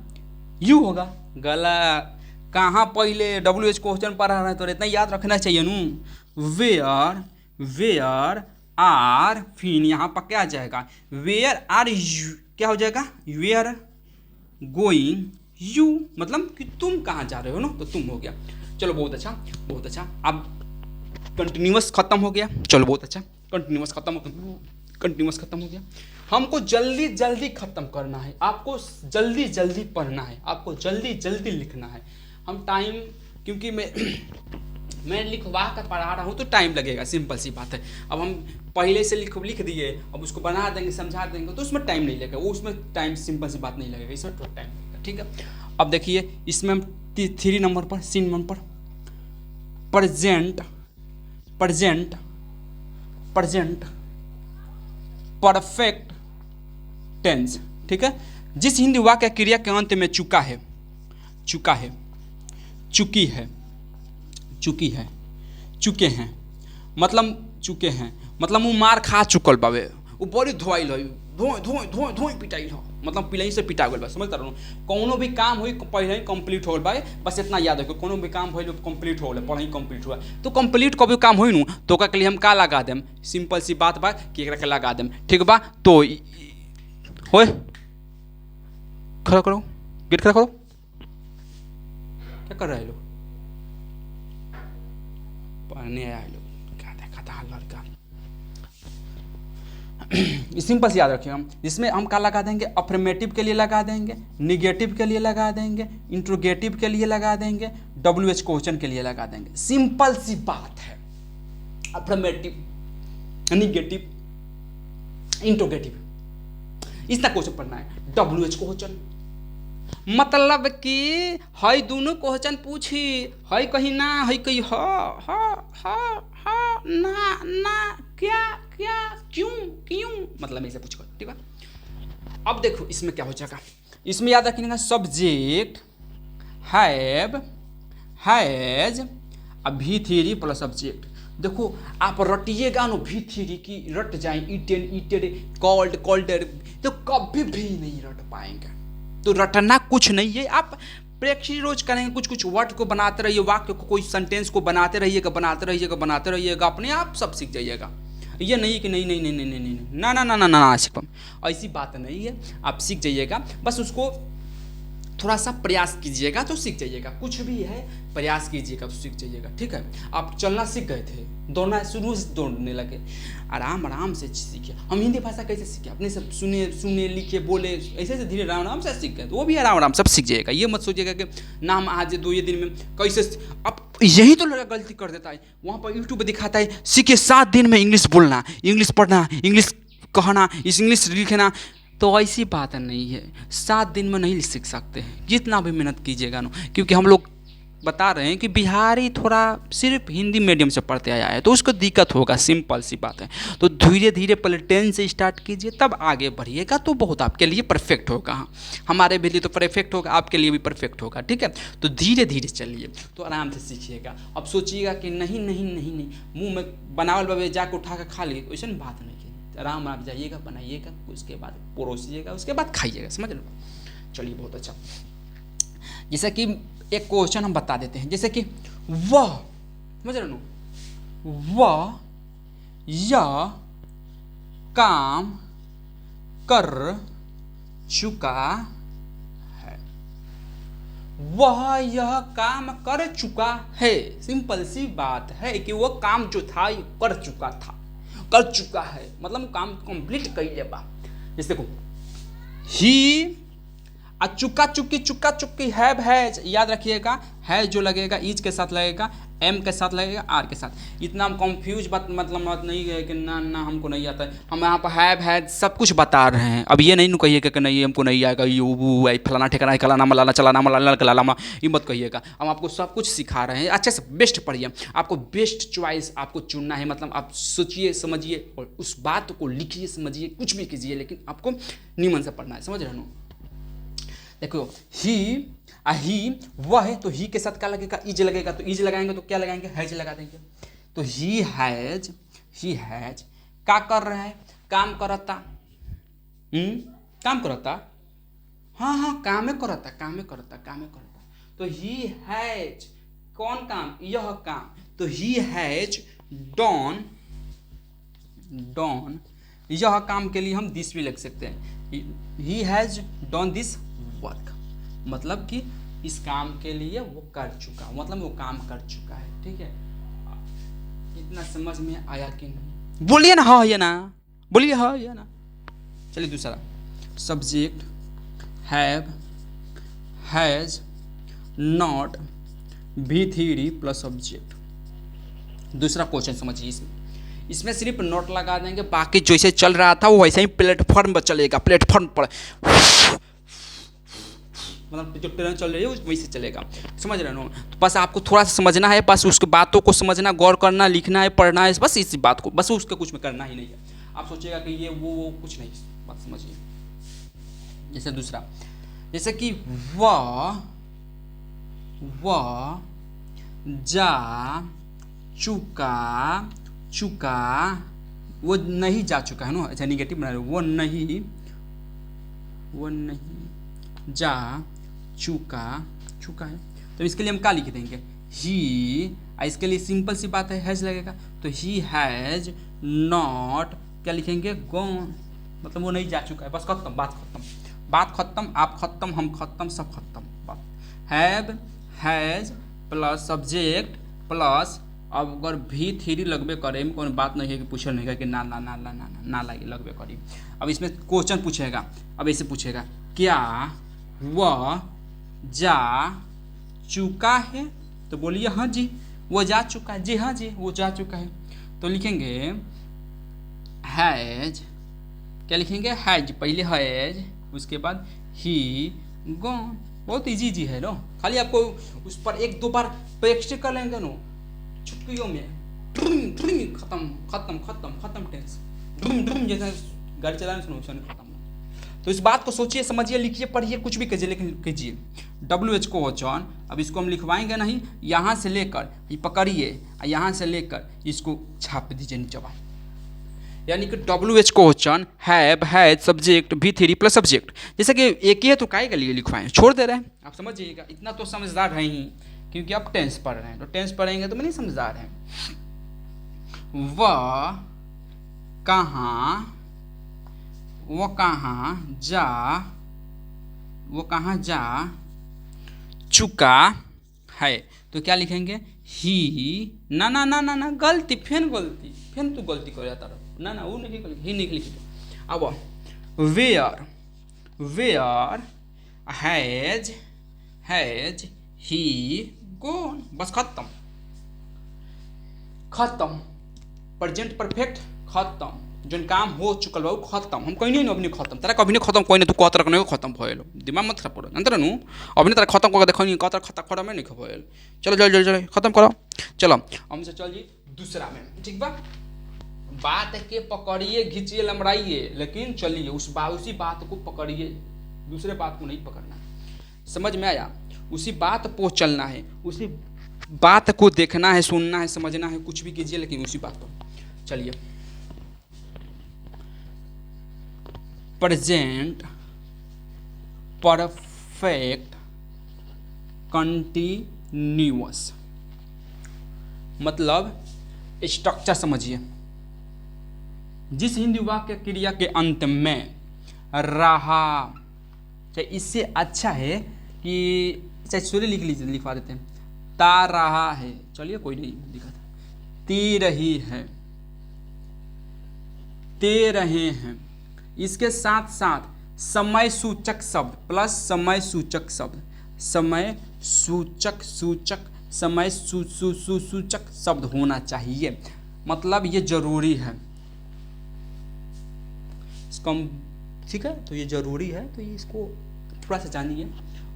होगा। गलत, कहाँ पहले WH क्वेश्चन पढ़ा रहे हैं तो इतना याद रखना चाहिए नू। वेयर आर, फिर यहाँ पर क्या आ जाएगा, वेयर आर यू, क्या हो जाएगा, वेयर गोइंग यू, मतलब कि तुम कहाँ जा रहे हो ना, तो तुम हो गया। चलो बहुत अच्छा, बहुत अच्छा। अब कंटिन्यूअस खत्म हो गया, चलो बहुत अच्छा, कंटिन्यूअस खत्म हो गया। हमको जल्दी जल्दी खत्म करना है, आपको जल्दी जल्दी पढ़ना है, आपको जल्दी जल्दी लिखना है। हम टाइम, क्योंकि मैं लिखवा कर पढ़ा रहा हूँ तो टाइम लगेगा, सिंपल सी बात है। अब हम पहले से लिख दिए, अब उसको बना देंगे, समझा देंगे, तो उसमें टाइम नहीं लगेगा, वो उसमें टाइम, सिंपल सी बात नहीं लगेगा, इसमें थोड़ा टाइम लगेगा, ठीक है। अब देखिए इसमें हम 3 नंबर पर, C नंबर पर प्रेजेंट परफेक्ट टेंस, ठीक है। जिस हिंदी वाक्य क्रिया के अंत में चुकी है, चुके हैं, मतलब वो मार खा चुकल बावे, वो बड़ी धोइल है, धोई पिटाइल हो, मतलब पिलई से पिटा गल बा, समझ रहा हूँ। कोनो भी काम हुई पहले ही कंप्लीट हो गल बा, बस इतना याद रखो, कोनो भी काम हुई कंप्लीट हो गल, पढ़ाई कंप्लीट हुआ, तो कंप्लीट कभी काम हुई नू, तो ओकरा के लिए हम का लगा देम, सिंपल सी बात बा कि एकरा के लगा देम, ठीक बा। तो होए, खड़ा करो, गेट खड़ा करो, क्या कर रहे लोग, पढ़ने आया लोग, क्या देखा था लड़का। सिंपल से याद रखिए हम, इसमें हम क्या लगा देंगे, अफर्मेटिव के लिए लगा देंगे, निगेटिव के लिए लगा देंगे, इंट्रोगेटिव के लिए लगा देंगे, WH क्वेश्चन के लिए लगा देंगे। सिंपल सी बात है, अफर्मेटिव, निगेटिव, इंट्रोगेटिव, इतना क्वेश्चन पढ़ना है। WH क्वेश्चन मतलब कि हई दोनों क्वेश्चन पूछी, हई कहीं ना, हई कहीं ना, क्या, क्यों, मतलब ऐसे पूछ कर, ठीक है। अब देखो इसमें क्या हो जाएगा, इसमें याद रखिएगा, subject has V3 plus subject. देखो आप रटिएगा नो V3 की, रट जाए ईटेड कॉल्ड, तो कभी भी नहीं रट पाएंगे। तो रटना कुछ नहीं है, आप प्रैक्टिस रोज करेंगे, कुछ वर्ड को बनाते रहिए, वाक्य को, कोई सेंटेंस को बनाते रहिएगा, अपने आप सब सीख जाइएगा। ये नहीं कि नहीं ना शिवम, ऐसी बात नहीं है, आप सीख जाइएगा, बस उसको थोड़ा सा प्रयास कीजिएगा तो सीख जाइएगा। कुछ भी है प्रयास कीजिएगा तो सीख जाइएगा, ठीक है। आप चलना सीख गए थे, दौड़ना शुरू से दौड़ने लगे, आराम से सीखे। हम हिंदी भाषा कैसे सीखे, अपने सब सुने लिखे बोले, ऐसे धीरे आराम से सीख गए, तो वो भी आराम सब सीख जाइएगा। ये मत सोचिएगा कि नाम आज 2 दिन में कैसे, अब यही तो लड़का गलती कर देता है। वहाँ पर यूट्यूब पर दिखाता है सीखे 7 दिन में इंग्लिश बोलना, इंग्लिश पढ़ना, इंग्लिश कहना, इंग्लिश लिखना, तो ऐसी बात नहीं है। 7 दिन में नहीं सीख सकते हैं, जितना भी मेहनत कीजिएगा ना, क्योंकि हम लोग बता रहे हैं कि बिहारी थोड़ा सिर्फ हिंदी मीडियम से पढ़ते आया है, तो उसको दिक्कत होगा, सिंपल सी बात है। तो धीरे धीरे पहले 10 से स्टार्ट कीजिए, तब आगे बढ़िएगा, तो बहुत आपके लिए परफेक्ट होगा। हमारे भी लिए तो परफेक्ट होगा, आपके लिए भी परफेक्ट होगा, ठीक है। तो धीरे धीरे चलिए, तो आराम से सीखिएगा। अब सोचिएगा कि नहीं मुँह में बनावल बाबे जाके उठा कर खा लिए, वैसे बात नहीं है। आराम आप जाइएगा, बनाइएगा, उसके बाद परोसिएगा, उसके बाद खाइएगा, समझ लो। चलिए बहुत अच्छा। जैसे कि एक क्वेश्चन हम बता देते हैं, जैसे कि वह, समझ रहे हो, वह यह काम कर चुका है, वह यह काम कर चुका है। सिंपल सी बात है कि वह काम जो था ये कर चुका है, मतलब काम कंप्लीट कर ले बा। जैसे देखो, ही चुक्का चुक्की चुक्का चुक्की हैव हैज, याद रखिएगा है जो लगेगा ईज के साथ लगेगा, एम के साथ लगेगा, आर के साथ। इतना हम कंफ्यूज बात मतलब बात नहीं है कि ना ना हमको नहीं आता है, हम यहाँ पर हैव हैज सब कुछ बता रहे हैं। अब ये नहीं कहिएगा कि नहीं हमको नहीं आएगा, ये वो फलाना ठिकाना खलाना मलाना चलाना मलाना कलालामा, ये मत कहिएगा। हम आपको सब कुछ सिखा रहे हैं, अच्छे से बेस्ट पढ़िए। आपको बेस्ट चॉइस आपको चुनना है, मतलब आप सोचिए समझिए और उस बात को लिखिए समझिए कुछ भी कीजिए, लेकिन आपको निमन से पढ़ना है, समझ रहे हो। देखो ही वह है, तो ही के साथ क्या लगेगा, इज लगेगा, तो इज लगाएंगे तो क्या लगाएंगे, हैज लगा देंगे। तो ही हैज क्या कर रहा है, काम करता, काम करता, हाँ कामे करता। तो ही हैज कौन काम, यह काम, तो ही हैज डॉन यह काम के लिए हम दिस भी लिख सकते हैं, he has done this work, मतलब कि इस काम के लिए वो कर चुका, मतलब वो काम कर चुका है। ठीक है, इतना समझ में आया कि नहीं, बोलिए ना हाँ या ना, बोलिए हाँ या ना। चलिए दूसरा, subject have has not V3 plus subject. दूसरा क्वेश्चन समझिए, इसमें सिर्फ नोट लगा देंगे, बाकी जैसे चल रहा था वो वैसे ही प्लेटफॉर्म पर चलेगा, प्लेटफॉर्म पर मतलब जो ट्रेन चल रही है वैसे चलेगा, समझ रहे हो। तो बस आपको थोड़ा सा समझना है, बस उसके बातों को समझना, गौर करना, लिखना है, पढ़ना है, बस इसी बात को, बस उसके कुछ में करना ही नहीं है। आप सोचिएगा कि ये वो कुछ नहीं, बात समझिए। जैसे दूसरा, जैसे कि वह जा चुका वो नहीं जा चुका है ना, अच्छा निगेटिव बना रहे हो, वो नहीं जा चुका है, तो इसके लिए हम क्या लिख देंगे, ही, इसके लिए सिंपल सी बात है, हैज लगेगा, तो ही हैज नॉट क्या लिखेंगे, गॉन, मतलब वो नहीं जा चुका है, बस खत्म, बात खत्म, आप खत्म, हम खत्म, सब खत्म बात। Have has plus subject plus, अब अगर V3 लगबे करे में कोई बात नहीं है कि पूछल नहीं है कि ना लगे लगबे करी। अब इसमें क्वेश्चन पूछेगा, अब ऐसे पूछेगा, क्या वह जा चुका है, तो बोलिए हाँ जी वो जा चुका है, जी हाँ जी वो जा चुका है। तो लिखेंगे हैज, क्या लिखेंगे, हैज, पहले हैज, उसके बाद ही गॉन, बहुत इजी है ना, खाली आपको उस पर एक दो बार प्रैक्टिस कर लेंगे ना, चुटकियों में खत्म टेंस, जैसा गाड़ी चलाने से खत्म। तो इस बात को सोचिए समझिए लिखिए पढ़िए कुछ भी कीजिए, लेकिन कीजिए WH को वचन। अब इसको हम लिखवाएंगे नहीं, यहाँ से लेकर ये पकड़िए, यहाँ से लेकर इसको छाप दीजिए नीचे, यानी कि WH को वचन have has subject V3 plus subject. जैसे कि एक ही है तो काय के लिए लिखवाएं, छोड़ दे रहे हैं, आप समझिएगा, इतना तो समझदार है ही, क्योंकि आप टेंस पढ़ रहे हैं, तो टेंस पढ़ेंगे तो मैं नहीं समझदार हैं। वह कहाँ जा चुका है, तो क्या लिखेंगे, ही, ना गलती, फेन तो गलती कर जाता रहो, ना वो नहीं ही नहीं लिखी। अब वेयर हैज ही गॉन, बस खत्म, प्रेजेंट परफेक्ट खत्म, जो काम हो चुकल बा खत्म, हम कहीं नहीं अभी खत्म, तेरा कभी नहीं खत्म, कोई नहीं, तू कह तरह नहीं खत्म भइल, दिमाग मत खराब करो, अंतर नु अभी तेरा खत्म करके देखो नहीं कह तरह खत्म में नहीं भइल, चलो जल्दी खत्म करो। चलो हमसे चल जी दूसरा में, ठीक बा, बात के पकड़िए घिंचिए लमड़ाइए, लेकिन चलिए उसी बात को पकड़िए, दूसरे बात को नहीं पकड़ना, समझ में आया, उसी बात पर चलना है, उसी बात को देखना है, सुनना है, समझना है, कुछ भी कीजिए लेकिन उसी बात पर चलिए। प्रेजेंट परफेक्ट कंटिन्यूअस, मतलब स्ट्रक्चर समझिए, जिस हिंदी वाक्य क्रिया के अंत में रहा, चाहे इससे अच्छा है कि चाहे सूर्य लिख लीजिए, लिखवा देते हैं, ता रहा है, चलिए कोई नहीं लिखा था, ती रही है, ते रहे हैं, इसके साथ साथ समय सूचक शब्द प्लस समय सूचक शब्द, समय सूचक सूचक समय सूचक शब्द होना चाहिए, मतलब ये जरूरी है इसको हम, ठीक है। तो ये जरूरी है, तो ये इसको थोड़ा सा जानिए।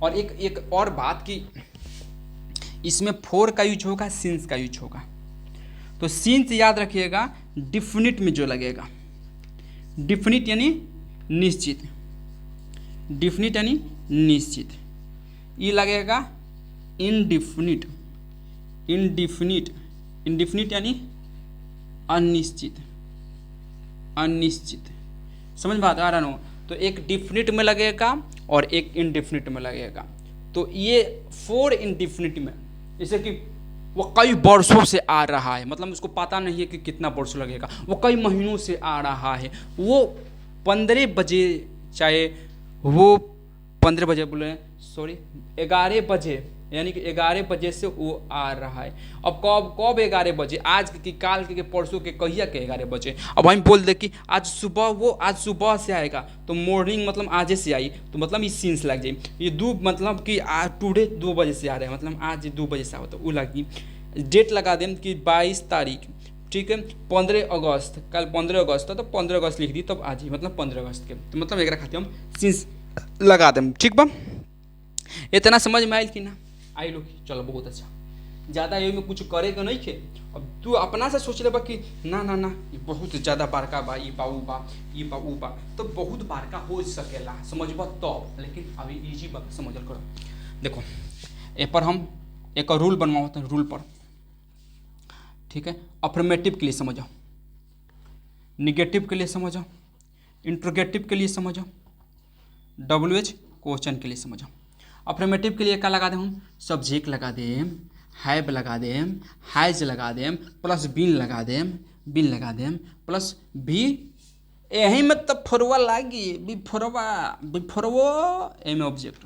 और एक और बात कि इसमें फोर का यूज होगा, सिंस का यूज होगा। तो सिंस याद रखिएगा डिफिनिट में जो लगेगा, डिफिनिट यानी निश्चित, डिफिनिट यानी निश्चित, ये लगेगा इनडिफिनिट, इनडिफिनिट, इनडिफिनिट यानी अनिश्चित, अनिश्चित। समझ बात आ रहा ना? तो एक डिफिनिट में लगेगा और एक इनडिफिनिट में लगेगा। तो ये फोर इनडिफिनिट में, जैसे कि वो कई वर्षों से आ रहा है, मतलब उसको पता नहीं है कि कितना वर्ष लगेगा, वो कई महीनों से आ रहा है, वो 15 बजे, चाहे वो 15 बजे बोले, सॉरी 11 बजे, यानी कि 11 बजे से वो आ रहा है। अब कब 11 बजे, आज के, काल के, परसों के, कहिया के 11 बजे। अब हम बोल दे कि आज सुबह, वो आज सुबह से आएगा, तो मॉर्निंग मतलब आज से आई, तो मतलब ये सीन्स लग जाए। ये दो मतलब कि टुडे 2 बजे से आ रहे हैं, मतलब आज 2 बजे से आओ, तो वो लगी। डेट लगा दें कि 22 तारीख, ठीक है, 15 अगस्त, कल 15 अगस्त है तो 15 अगस्त लिख दी, तब आज ही मतलब 15 अगस्त के, तो मतलब एक खाते हम सीन्स लगा दें, ठीक बा। इतना समझ में आयल कि ना आई लोग? चलो बहुत अच्छा, ज़्यादा ये में कुछ करेगा नहीं खे। अब तू अपना से सोच लेबा कि ना ना ना ये बहुत ज़्यादा बड़का बा, ये बा ऊ बा, ये बा ऊ बा, तो बहुत बड़का हो सकेला, समझबा तब। लेकिन अभी इजी बात समझल करो। देखो ए पर हम एक रूल बनवाते हैं, रूल पर, ठीक है। अफर्मेटिव के लिए समझो, निगेटिव के लिए समझो, इंट्रोगेटिव के लिए समझो, WH क्वेश्चन के लिए समझो। अफर्मेटिव के लिए क्या लगा दें हम? सब्जेक्ट लगा दें, हैव लगा दें, हैज लगा दें, प्लस बीन लगा दें, बीन लगा दें, प्लस भी, यही में तब फोरवा लागी, बिफोरवा, बिफोरवो एम ऑब्जेक्ट।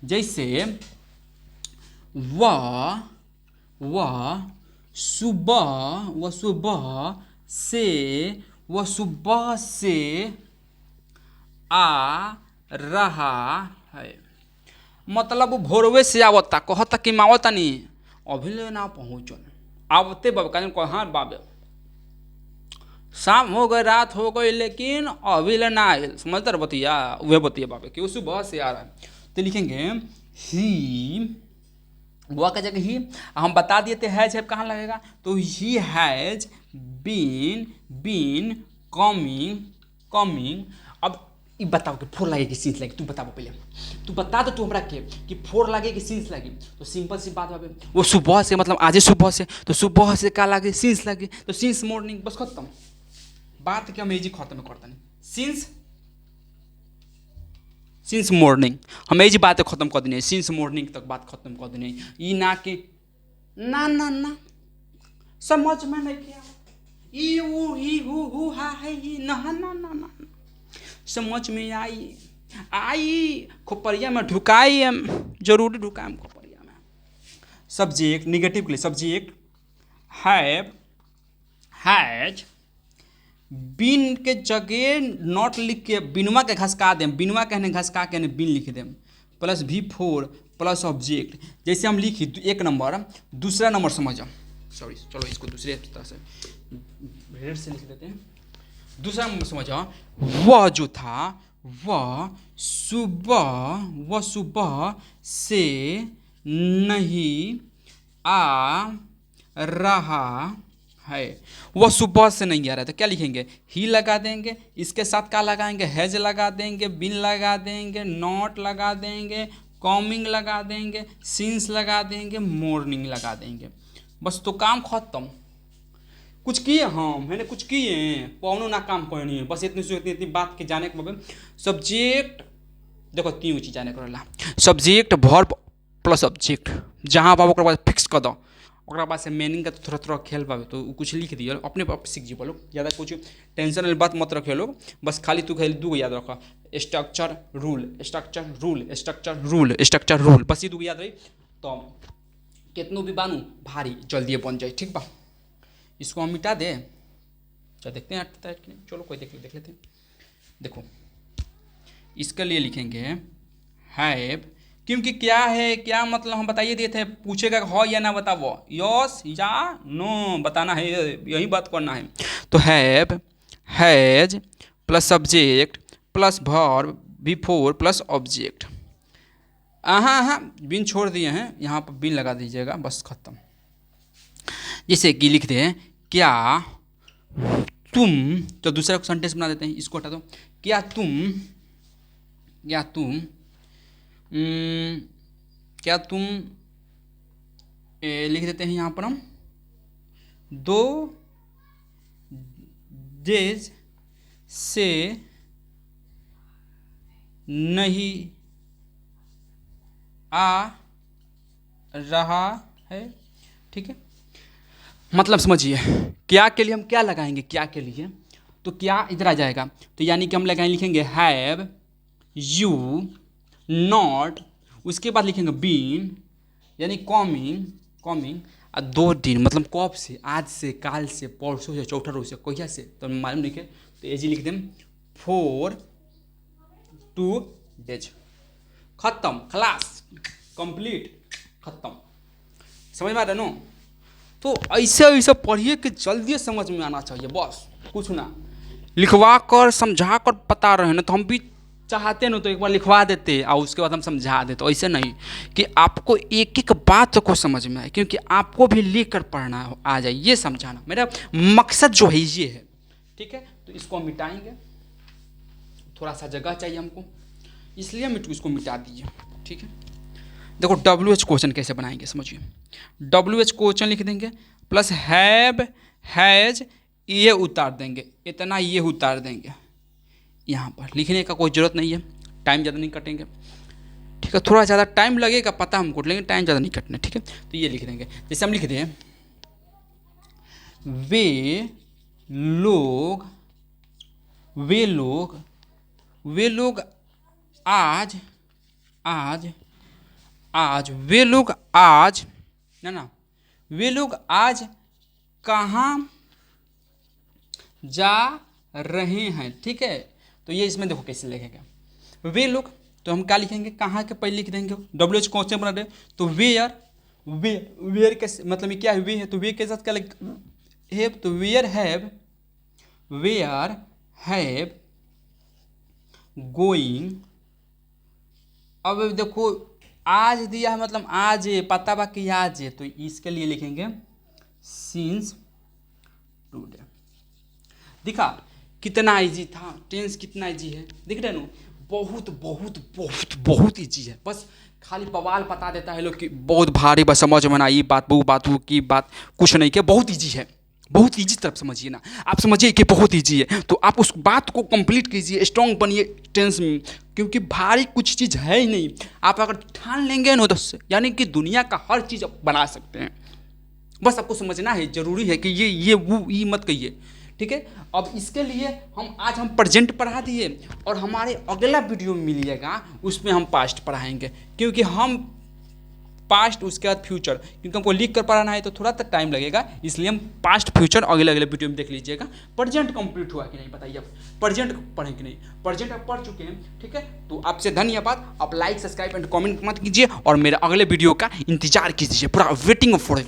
जैसे वह सुबह से, वह सुबह से आ रहा है, मतलब वो भोरवे से आवता, कहता कि मावता नहीं, अभी ले ना पहुँचल, आवते बाबे कहते कहाँ बाबे, शाम हो गई, रात हो गई, लेकिन अभी ले ना आए, समझते बतिया, वह बतिया बाबे कि वो सुबह से आ रहा है। तो लिखेंगे ही, वह का जगह ही हम बता दिए थे हैज है कहाँ लगेगा, तो ही हैज बीन कमिंग। अब ये बताओ कि फोर लगे कि सीन्स लगे, तू बताओ पहले, तू बता दो तू हमरा के कि फोर लगे कि सीन्स लगे। तो सिंपल सी बात बाबे, वो सुबह से मतलब आज सुबह से, तो सुबह से क्या लगे? सीन्स लगे, तो सीन्स मॉर्निंग, बस खत्म बात के हम एजी खत्म करता नहीं। सिंस मॉर्निंग हम एजी बात खत्म कर देनी, सिंस मॉर्निंग तक बात खत्म कर देनी। ई ना कि ना ना ना समझ में नहीं किया, ई वो ही हु हा है, ई ना ना ना ना समझ में आई खोपड़िया में ढुकाई, जरूरी ढुकाएम खोपड़िया में। सब्जेक्ट निगेटिव के लिए सब्जेक्ट हैव, हैज, बीन के जगह नॉट लिख के बिनवा के घसका दें, बिनवा कहने घसका के बीन लिख दें, प्लस भी फोर प्लस ऑब्जेक्ट। जैसे हम लिखी 1 नंबर, दूसरा नंबर समझो, सॉरी चलो इसको दूसरे तरह से रेड से लिख देते हैं। दूसरा नंबर समझो, वह जो था वह सुबह से नहीं आ रहा है, वह सुबह से नहीं आ रहा है, तो क्या लिखेंगे? ही लगा देंगे, इसके साथ क्या लगाएंगे? हैज लगा देंगे, बिन लगा देंगे, नॉट लगा देंगे, कमिंग लगा देंगे, सिंस लगा देंगे, मॉर्निंग लगा देंगे, बस तो काम खत्म। कुछ किए हम, मैंने कुछ किए कौनो ना काम कोई नहीं है, बस इतनी बात के जाने के बाद सब्जेक्ट, देखो 3 चीज जाने करेला, सब्जेक्ट वर्ब प्लस ऑब्जेक्ट, जहाँ बाबू ओकरा बाद फिक्स कर दो, ओकरा बाद से मीनिंग का तो थोड़ा खेल पावे, तो कुछ लिख दिए अपने आप सीख जी लोग, ज़्यादा कुछ टेंशन वाली बात मत रखे लोग, बस खाली तू खाली 2 याद रखा, structure rule, structure rule, structure rule, structure rule, बस ये 2 याद रही, तो कितनों भी बानू भारी जल्दी बन जाए, ठीक बा। इसको हम मिटा दे, चलो देखते हैं, चलो कोई देख लेते हैं। देखो इसके लिए लिखेंगे हैव, क्योंकि क्या है, क्या मतलब हम बताइए दिए थे, पूछेगा हो या ना बताओ, यस या नो बताना है, यही बात करना है। तो have, has plus subject plus verb before plus object. हाँ बिन छोड़ दिए हैं, यहाँ पर बिन लगा दीजिएगा, बस खत्म। जैसे कि लिखते हैं क्या तुम, तो दूसरा सेंटेंस बना देते हैं, इसको हटा दो। क्या तुम, क्या तुम, क्या तुम, लिख देते हैं यहाँ पर हम 2 डेज से नहीं आ रहा है, ठीक है। मतलब समझिए, क्या के लिए हम क्या लगाएंगे, क्या के लिए, तो क्या इधर आ जाएगा, तो यानी कि हम लगाएंगे, लिखेंगे हैव यू नॉट, उसके बाद लिखेंगे बीन यानी कमिंग, कमिंग, और 2 दिन मतलब कब से, आज से, काल से, परसों से, चौथा रोज से, कहिया से, तो मालूम नहीं के, तो ये जी लिख दें 4 2 डेज, खत्म, खलास, कंप्लीट, खत्म। समझ में आ रहा है नो? तो ऐसे ऐसे पढ़िए कि जल्दी समझ में आना चाहिए, बस कुछ ना लिखवा कर समझा कर बता रहे हैं ना, तो हम भी चाहते ना तो एक बार लिखवा देते और उसके बाद हम समझा देते, तो ऐसे नहीं कि आपको एक एक बात को समझ में आए, क्योंकि आपको भी लिख कर पढ़ना आ जाए, ये समझाना मेरा मकसद जो है ये है, ठीक है। तो इसको हम मिटाएंगे, थोड़ा सा जगह चाहिए हमको, इसलिए हम इसको मिटा दीजिए, ठीक है। देखो WH क्वेश्चन कैसे बनाएंगे समझिए, WH क्वेश्चन लिख देंगे प्लस हैव हैज ये उतार देंगे, इतना ये उतार देंगे, यहाँ पर लिखने का कोई ज़रूरत नहीं है, टाइम ज़्यादा नहीं कटेंगे, ठीक है। थोड़ा ज़्यादा टाइम लगेगा पता हमको, लेकिन टाइम ज़्यादा नहीं कटना, ठीक है। तो ये लिख देंगे, जैसे हम लिख दें वे लोग, वे लोग, वे लोग आज, आज, आज, वे लोग आज, ना वे लोग आज कहाँ जा रहे हैं, ठीक है। तो ये इसमें देखो कैसे लिखेगा, वे लोग, तो हम क्या लिखेंगे, कहाँ के पहले लिख देंगे, WH क्वेश्चन बना रहे, तो वेयर, वेयर कैसे, मतलब ये क्या है, वे है, तो वे के साथ क्या लिख हैव, तो where have, where have going, अब देखो आज दिया है मतलब आज है, पता बा कि आज है, तो इसके लिए लिखेंगे सिंस टुडे। दिखा कितना इजी था, टेंस कितना इजी है, दिख रहे ना, बहुत बहुत बहुत बहुत इजी है, बस खाली बवाल बता देता है लोग कि बहुत भारी, बस समझ में ना ये बात वो बात वो की बात, कुछ नहीं किया, बहुत इजी है, बहुत इजी तरफ समझिए ना, आप समझिए कि बहुत इजी है, तो आप उस बात को कंप्लीट कीजिए, स्ट्रॉन्ग बनिए टेंस में, क्योंकि भारी कुछ चीज़ है ही नहीं, आप अगर ठान लेंगे ना तो यानी कि दुनिया का हर चीज़ आप बना सकते हैं, बस आपको समझना है, जरूरी है कि ये वो ये मत कहिए, ठीक है। अब इसके लिए हम प्रेजेंट पढ़ा दिए, और हमारे अगला वीडियो में मिलिएगा उसमें हम पास्ट पढ़ाएंगे, क्योंकि हम पास्ट उसके बाद फ्यूचर, क्योंकि हमको लिख कर पढ़ाना है तो थोड़ा सा टाइम लगेगा, इसलिए हम पास्ट फ्यूचर अगले अगले वीडियो में देख लीजिएगा। प्रेजेंट कंप्लीट हुआ कि नहीं बताइए, आप प्रेजेंट पढ़ें कि नहीं, प्रेजेंट आप पढ़ चुके हैं, ठीक है। तो आपसे धन्यवाद, आप लाइक सब्सक्राइब एंड कमेंट मत कीजिए, और मेरे अगले वीडियो का इंतजार कीजिए, पूरा वेटिंग फॉर